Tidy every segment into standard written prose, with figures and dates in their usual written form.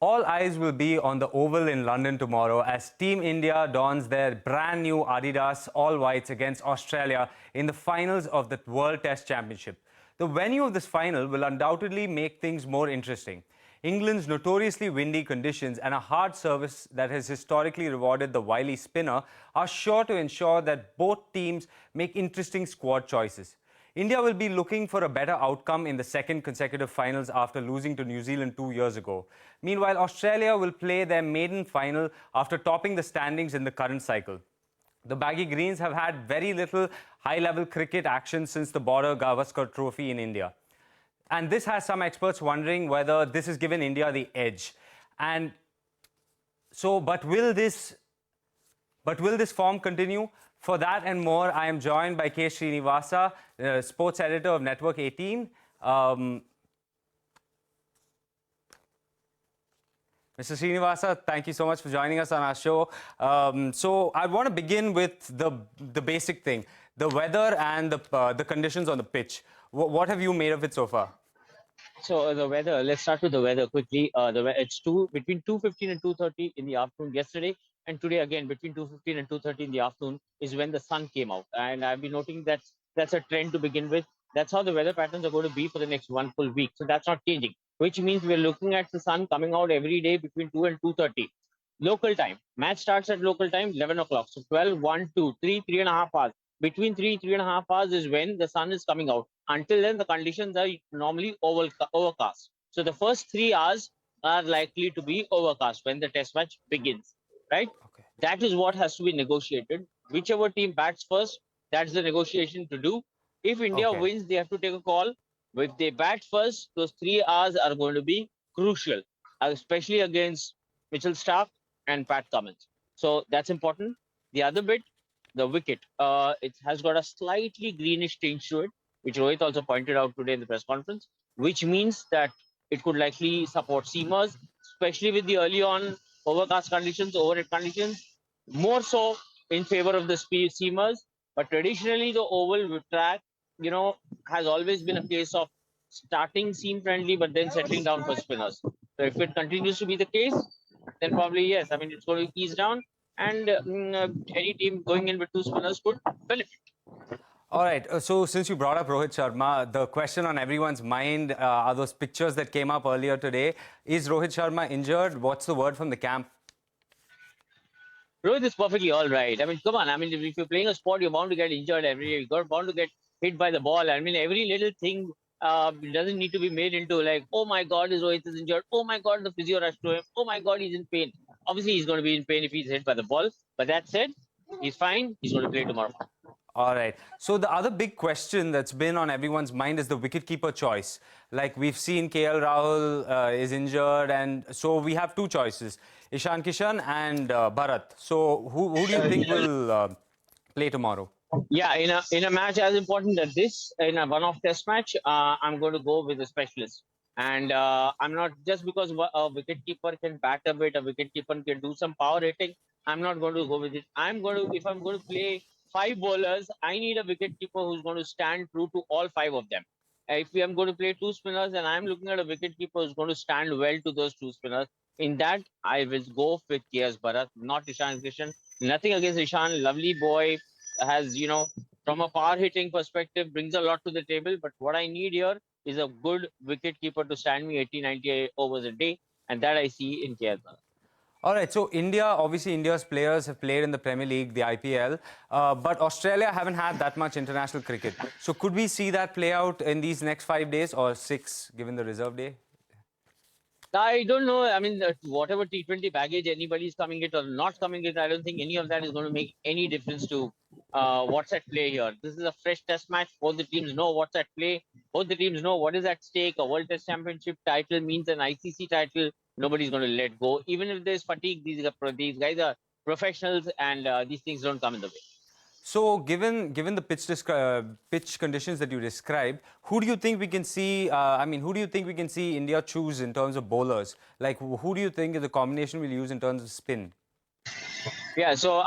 All eyes will be on the Oval in London tomorrow as Team India dons their brand new Adidas All Whites against Australia in the finals of the World Test Championship. The venue of this final will undoubtedly make things more interesting. England's notoriously windy conditions and a hard service that has historically rewarded the wily spinner are sure to ensure that both teams make interesting squad choices. India will be looking for a better outcome in the second consecutive finals after losing to New Zealand 2 years ago. Meanwhile, Australia will play their maiden final after topping the standings in the current cycle. The Baggy Greens have had very little high-level cricket action since the Border Gavaskar Trophy in India. And this has some experts wondering whether this has given India the edge. And so, but will this form continue? For that and more, I am joined by K. Shriniwas, sports editor of Network 18. Mr. Srinivasa, thank you so much for joining us on our show. So I want to begin with the basic thing, the weather and the conditions on the pitch. What have you made of it so far? So the weather. Let's start with the weather quickly. It's between 2:15 and 2:30 in the afternoon yesterday, and today again between 2:15 and 2:30 in the afternoon is when the sun came out. And I've been noting that that's a trend to begin with. That's how the weather patterns are going to be for the next one full week. So that's not changing, which means we're looking at the sun coming out every day between 2 and 2:30 local time. Match starts at local time 11 o'clock. So 12, 1, 2, 3, 3.5 hours. Between 3.5 hours is when the sun is coming out. Until then, the conditions are normally overcast. So the first 3 hours are likely to be overcast when the test match begins, right? Okay. That is what has to be negotiated. Whichever team bats first, that's the negotiation to do. If India wins, they have to take a call. If they bat first, those 3 hours are going to be crucial, especially against Mitchell Starc and Pat Cummins. So that's important. The other bit, the wicket, it has got a slightly greenish tinge to it, which Rohit also pointed out today in the press conference, which means that it could likely support seamers, especially with the early on overcast conditions, overhead conditions, more so in favor of the seamers. But traditionally, the oval track, has always been a case of starting seam friendly, but then settling down for spinners. So if it continues to be the case, then probably yes. I mean, it's going to ease down, and any team going in with two spinners could benefit. All right. So since you brought up Rohit Sharma, the question on everyone's mind are those pictures that came up earlier today. Is Rohit Sharma injured? What's the word from the camp? Rohit is perfectly all right. I mean, come on. I mean, if you're playing a sport, you're bound to get injured every day. You're bound to get hit by the ball. I mean, every little thing doesn't need to be made into like, oh my God, Rohit is injured. Oh my God, the physio rushed to him. Oh my God, he's in pain. Obviously, he's going to be in pain if he's hit by the ball. But that said, he's fine. He's going to play tomorrow. All right. So the other big question that's been on everyone's mind is the wicketkeeper choice. Like we've seen KL Rahul is injured, and so we have two choices, Ishan Kishan and Bharat. So who do you think will play tomorrow? Yeah, in a match as important as this, in a one-off test match, I'm going to go with a specialist. And I'm not just because a wicketkeeper can bat a bit, a wicketkeeper can do some power hitting. I'm not going to go with it. If I'm going to play five bowlers, I need a wicketkeeper who's going to stand true to all five of them. If I'm going to play two spinners, and I'm looking at a wicketkeeper who's going to stand well to those two spinners, in that I will go with KS Bharat, not Ishan Kishan. Nothing against Ishan, lovely boy, has, from a power hitting perspective, brings a lot to the table. But what I need here is a good wicket keeper to stand me 80, 90 overs a day. And that I see in KL. All right, so obviously India's players have played in the Premier League, the IPL, but Australia haven't had that much international cricket. So could we see that play out in these next 5 days or 6, given the reserve day? I don't know. I mean, whatever T20 baggage anybody's coming it or not coming it, I don't think any of that is going to make any difference to what's at play here. This is a fresh test match. Both the teams know what's at play. Both the teams know what is at stake. A World Test Championship title means an ICC title. Nobody's going to let go. Even if there's fatigue, these guys are professionals, and these things don't come in the way. So, given the pitch conditions that you described, who do you think we can see? Who do you think we can see India choose in terms of bowlers? Like, who do you think is the combination we'll use in terms of spin? Yeah, so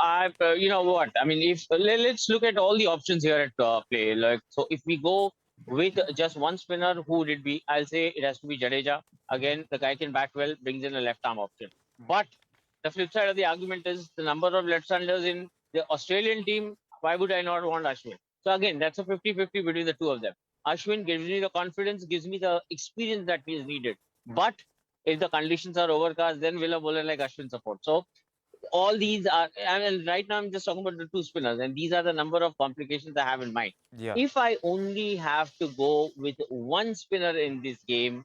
you know what? I mean, if let's look at all the options here at play. Like, so if we go with just one spinner, who would it be? I'll say it has to be Jadeja. Again, the guy can bat well, brings in a left arm option. But the flip side of the argument is the number of left-handers in the Australian team. Why would I not want Ashwin? So again, that's a 50-50 between the two of them. Ashwin gives me the confidence, gives me the experience that is needed. But if the conditions are overcast, then will a bowler like Ashwin support? So all these are, and right now I'm just talking about the two spinners, and these are the number of complications I have in mind. Yeah. If I only have to go with one spinner in this game,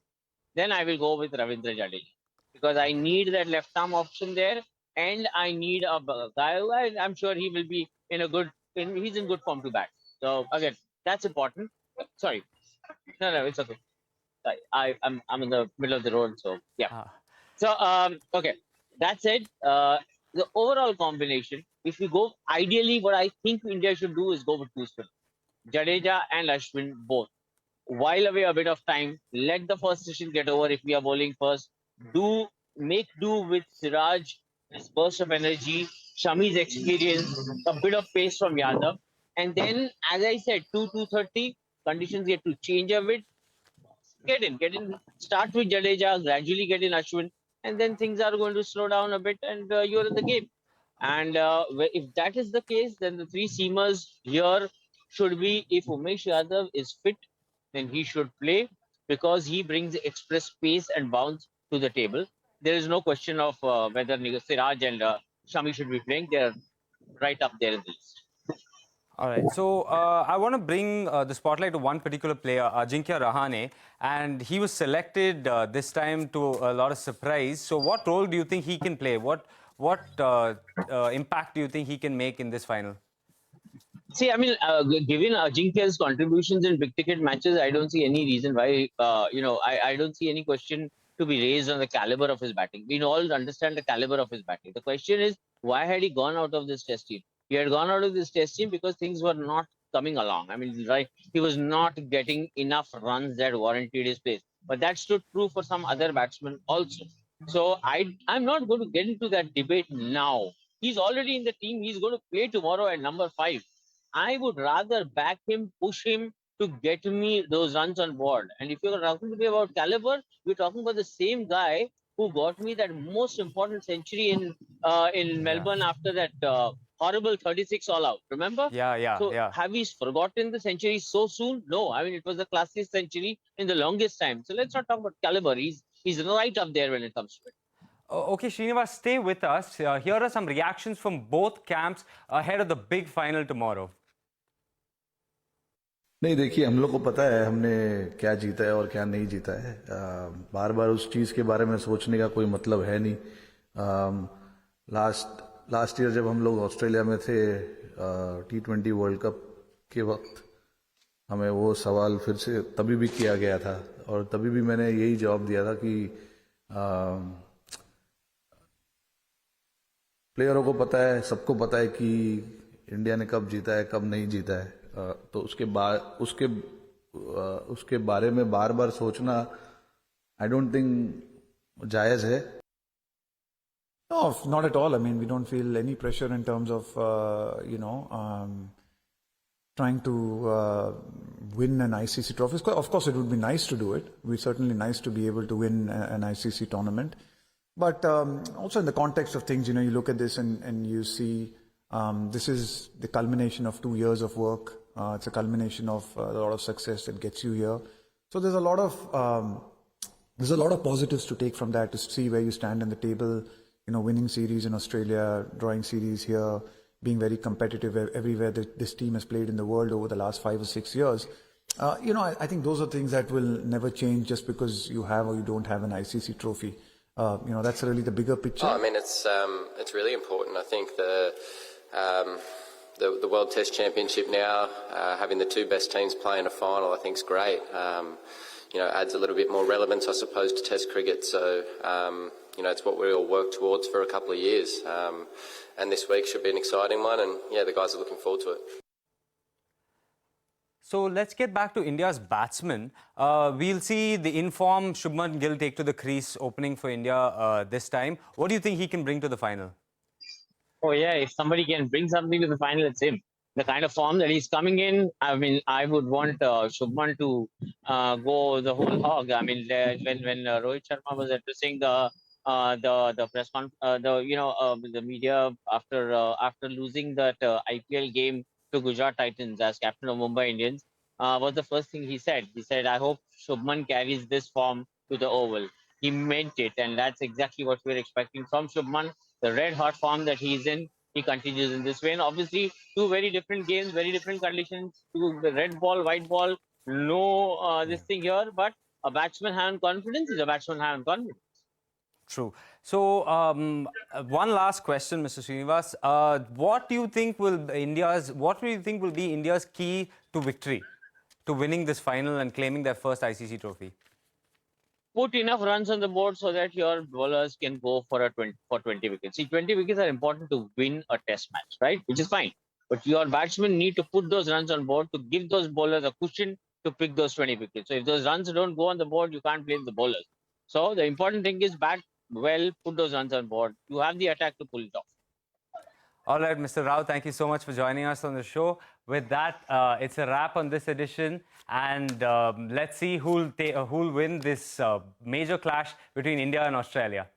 then I will go with Ravindra Jadeja, because I need that left arm option there, and I need a guy who I'm sure he will be in a good, he's in good form to bat. So again, that's important. Sorry, no, it's okay. I'm in the middle of the road, so yeah. So okay, that said, the overall combination, if we go ideally, what I think India should do is go with two spinners, Jadeja and Ashwin both. While away a bit of time, let the first session get over if we are bowling first. Make do with Siraj, his burst of energy, Shami's experience, a bit of pace from Yadav. And then, as I said, 2-2:30, conditions get to change a bit. Get in, start with Jadeja, gradually get in Ashwin, and then things are going to slow down a bit and you're in the game. And if that is the case, then the three seamers here should be, if Umesh Yadav is fit, then he should play, because he brings express pace and bounce to the table. There is no question of whether Siraj and Shami should be playing. They're right up there in the list. All right, so I want to bring the spotlight to one particular player, Ajinkya Rahane, and he was selected this time to a lot of surprise. So what role do you think he can play? What impact do you think he can make in this final? See, I mean, given Ajinkya's contributions in big ticket matches, I don't see any reason why, I don't see any question to be raised on the caliber of his batting. We all understand the caliber of his batting. The question is, why had he gone out of this test team? He had gone out of this test team because things were not coming along. I mean, right, he was not getting enough runs that warranted his place. But that stood true for some other batsmen also. So I'm not going to get into that debate now. He's already in the team. He's going to play tomorrow at number 5. I would rather back him, push him to get me those runs on board. And if you're talking to me about caliber, we're talking about the same guy who got me that most important century in Melbourne after that horrible 36 all out. Remember? So have we forgotten the century so soon? No. I mean, it was the classiest century in the longest time. So let's not talk about caliber. He's right up there when it comes to it. Okay, Shriniwas, stay with us. Here are some reactions from both camps ahead of the big final tomorrow. नहीं, देखिए, हम लोग को पता है हमने क्या जीता है और क्या नहीं जीता है. बार बार उस चीज़ के बारे में सोचने का कोई मतलब है नहीं. लास्ट ईयर जब हम लोग ऑस्ट्रेलिया में थे T20 वर्ल्ड कप के वक्त, हमें वो सवाल फिर से तभी भी किया गया था और तभी भी मैंने यही जवाब दिया था कि प्लेयरों को पता है, सबको पता है कि इंडिया ने कब जीता है, कब नहीं जीता है. तो उसके बारे में बार बार सोचना आई डोंट थिंक जायज है. No, not at all. I mean, we don't feel any pressure in terms of trying to win an ICC trophy. Of course, it would be nice to do it. It's certainly nice to be able to win an ICC tournament. But also in the context of things, you look at this and you see this is the culmination of 2 years of work. It's a culmination of a lot of success that gets you here. So there's a lot of positives to take from that, to see where you stand in the table. Winning series in Australia, drawing series here, being very competitive everywhere that this team has played in the world over the last 5 or 6 years. I think those are things that will never change just because you have or you don't have an ICC trophy. That's really the bigger picture. I mean, it's really important. I think the World Test Championship now, having the two best teams play in a final, I think is great. Adds a little bit more relevance, I suppose, to Test cricket. So, it's what we all work towards for a couple of years. And this week should be an exciting one. And, yeah, the guys are looking forward to it. So let's get back to India's batsmen. We'll see the informed Shubman Gill take to the crease opening for India this time. What do you think he can bring to the final? Oh, yeah, if somebody can bring something to the final, it's him. the kind of form that he's coming in, I mean, I would want Shubman to go the whole hog. I mean, when Rohit Sharma was addressing the press the media after losing that IPL game to Gujarat Titans as captain of Mumbai Indians, was the first thing he said. He said, "I hope Shubman carries this form to the Oval." He meant it, and that's exactly what we're expecting from Shubman. The red hot form that he's in, he continues in this way. And obviously, two very different games, very different conditions. Two the red ball, white ball. No, this thing here, but a batsman having confidence is a batsman having confidence. True. So, one last question, Mr. Shriniwas. What do you think will be India's key to victory, to winning this final and claiming their first ICC trophy? Put enough runs on the board so that your bowlers can go for 20 wickets. See, 20 wickets are important to win a test match, right? Which is fine. But your batsmen need to put those runs on board to give those bowlers a cushion to pick those 20 wickets. So if those runs don't go on the board, you can't blame the bowlers. So the important thing is bat well, put those runs on board. You have the attack to pull it off. All right, Mr. Rao, thank you so much for joining us on the show. With that, it's a wrap on this edition. And let's see who'll win this major clash between India and Australia.